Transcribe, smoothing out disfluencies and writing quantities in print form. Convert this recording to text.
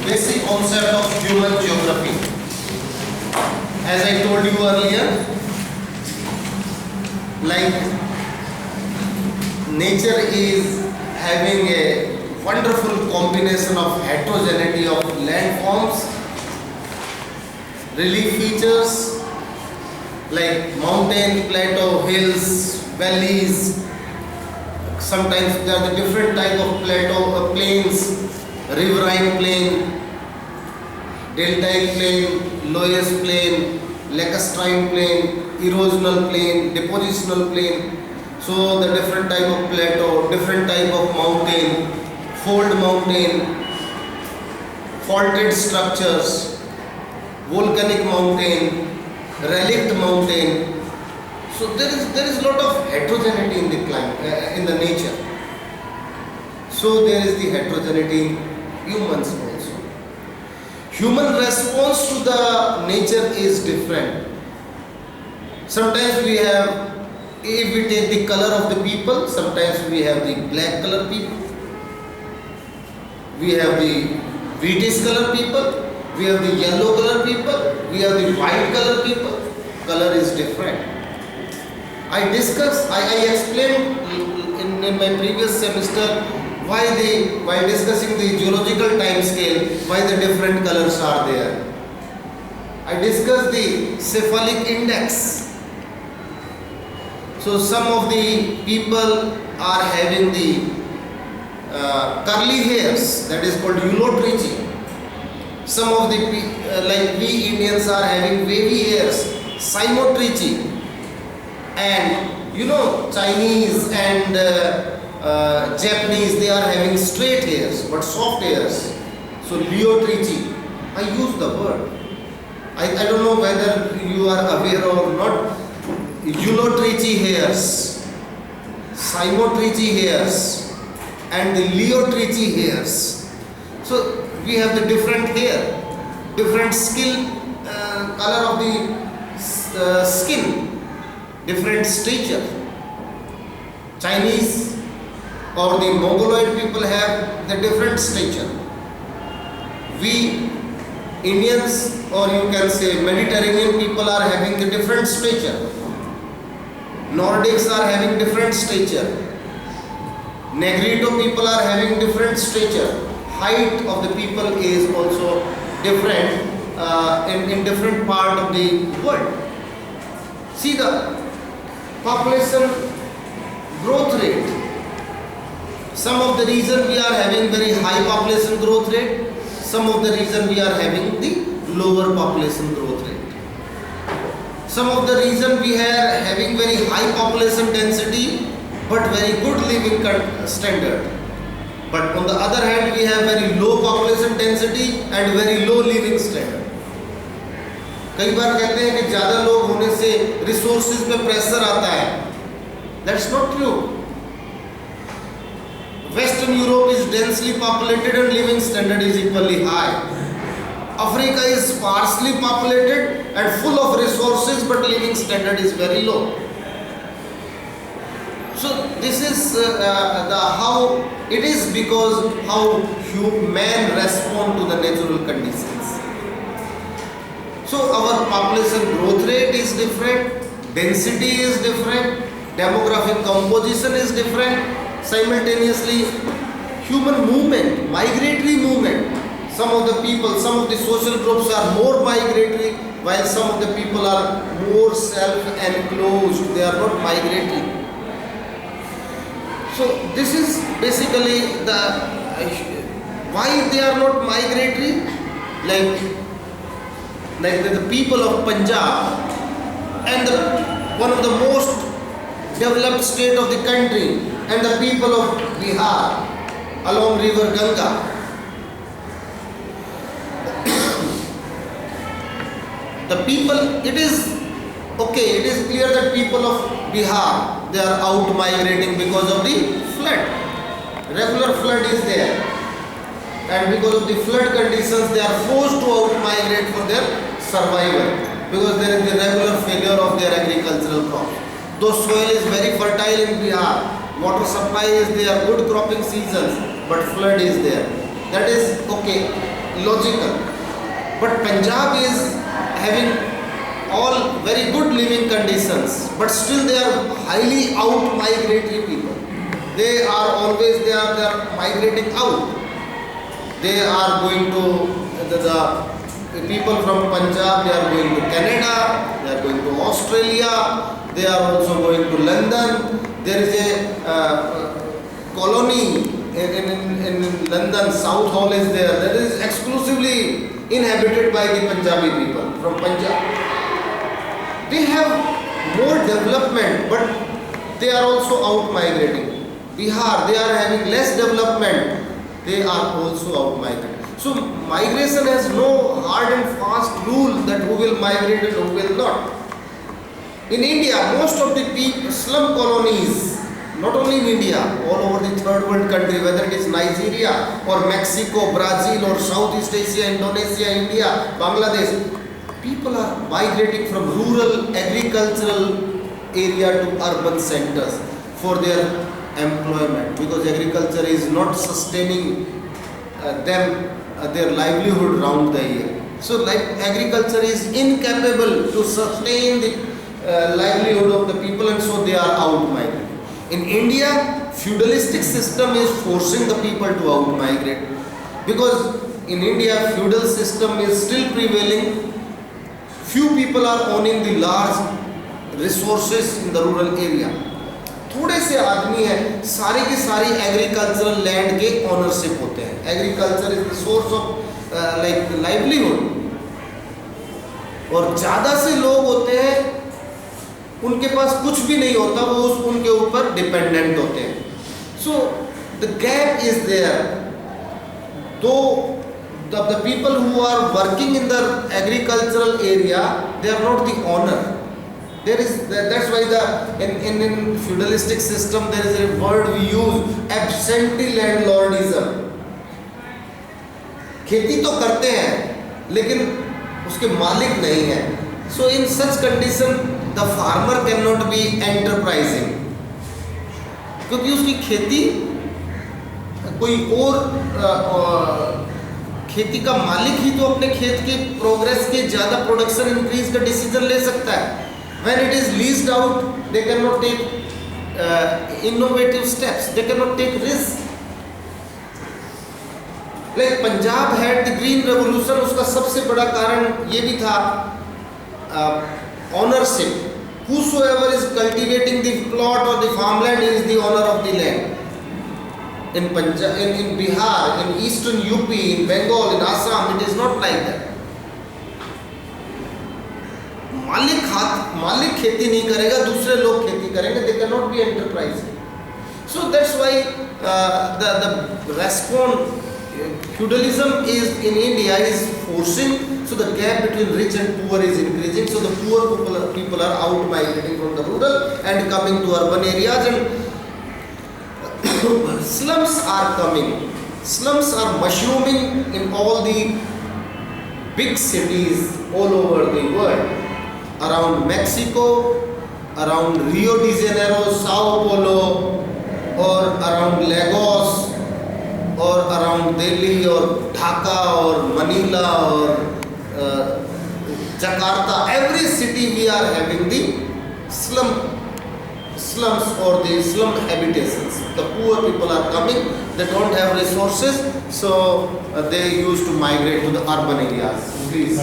Basic concept of human geography. As I told you earlier, like nature is having a wonderful combination of heterogeneity of landforms, relief features like mountain, plateau, hills, valleys. Sometimes there are the different type of plateau plains, riverine plain, deltaic plain, loess plain, lacustrine plain, erosional plain, depositional plain. So the different type of plateau, different type of mountain, fold mountain, faulted structures, volcanic mountain, relict mountain. So there is lot of heterogeneity in the climate, in the nature. So there is the heterogeneity in humans also. Human response to the nature is different. Sometimes we have, if we take the color of the people, sometimes we have the black color people, we have the British color people, we have the yellow color people, we have the white color people. Color is different. I explained in my previous semester while discussing the geological time scale, why the different colors are there. I discussed the cephalic index. So some of the people are having the curly hairs, that is called eulotrichi. Some of the like we Indians are having wavy hairs, cymotrichi. And you know, Chinese and Japanese, they are having straight hairs but soft hairs. So Leotrichi, I use the word. I don't know whether you are aware or not. Eulotrichi hairs, cymotrichi hairs, and the Leotrichi hairs. So we have the different hair, different color of the skin, different stature. Chinese or the Mongoloid people have the different stature. We Indians, or you can say Mediterranean people, are having the different stature. Nordics are having different stature. Negrito people are having different stature. Height of the people is also different in different part of the world. See the population growth rate. Some of the reason we are having very high population growth rate, some of the reason we are having the lower population growth rate. Some of the reason we are having very high population density but very good living standard. But on the other hand, we have very low population density and very low living standard. कई बार कहते हैं कि ज़्यादा लोग होने से resources पे pressure आता है. That's not true. Western Europe is densely populated and living standard is equally high. Africa is sparsely populated and full of resources but living standard is very low. So this is how it is, because how man respond to the natural conditions. So our population growth rate is different, density is different, demographic composition is different. Simultaneously, human movement, migratory movement. Some of the people, some of the social groups are more migratory, while some of the people are more self-enclosed. They are not migratory. So this is basically the why they are not migratory. Like the people of Punjab and one of the most developed state of the country, and the people of Bihar along river Ganga. The people, it is clear that people of Bihar, they are out migrating because of the flood. Regular flood is there, and because of the flood conditions, they are forced to out migrate for their survival, because there is the regular failure of their agricultural crops. Though soil is very fertile in Bihar, water supply is there, good cropping seasons, but flood is there. That is okay, logical. But Punjab is having all very good living conditions, but still they are highly out migratory people. They are migrating out. They are going to the people from Punjab, they are going to Canada, they are going to Australia, they are also going to London. There is a colony in London, South Hall is there, that is exclusively inhabited by the Punjabi people from Punjab. They have more development, but they are also out migrating. Bihar, they are having less development, they are also out migrating. So migration has no hard and fast rule that who will migrate and who will not. In India, most of the slum colonies, not only in India, all over the third world country, whether it is Nigeria or Mexico, Brazil or Southeast Asia, Indonesia, India, Bangladesh, people are migrating from rural agricultural area to urban centers for their employment, because agriculture is not sustaining their livelihood round the year. So like agriculture is incapable to sustain the livelihood of the people, and so they are out migrating. In India, feudalistic system is forcing the people to out migrate, because in India feudal system is still prevailing. Few people are owning the large resources in the rural area. थोड़े से आदमी हैं, सारी की सारी agricultural land के ownership होते हैं. Agriculture is the source of like livelihood. और ज़्यादा से लोग होते हैं, उनके पास कुछ भी नहीं होता, वो उनके ऊपर डिपेंडेंट होते हैं. So the gap is there. Though the people who are working in the agricultural area, they are not the owner. That's why in feudalistic system there is a word we use, absentee landlordism. खेती तो करते हैं लेकिन उसके मालिक नहीं है. So in such condition the farmer cannot be enterprising, क्योंकि उसकी खेती कोई और खेती का मालिक ही तो अपने खेत के प्रोग्रेस के ज़्यादा प्रोडक्शन इंक्रीज का डिसीजन ले सकता है. When it is leased out, they cannot take innovative steps, they cannot take risks. Like Punjab had the green revolution, उसका सबसे बड़ा कारण ये भी था ownership. Whosoever is cultivating the plot or the farmland is the owner of the land. In Punjab, in Bihar, in eastern UP, in Bengal, in Assam, it is not like that. मालिक खेती नहीं करेगा, दूसरे लोग खेती करेंगे. They cannot be enterprising. So that's why the response feudalism is in India is forcing. So the gap between rich and poor is increasing. So the poor people are out migrating from the rural and coming to urban areas, and slums are coming. Slums are mushrooming in all the big cities all over the world. Around Mexico, around Rio de Janeiro, Sao Paulo, or around Lagos, or around Delhi, or Dhaka, or Manila, or Jakarta. Every city we are having the slums or the slum habitations. The poor people are coming, they don't have resources, so they used to migrate to the urban areas. Please.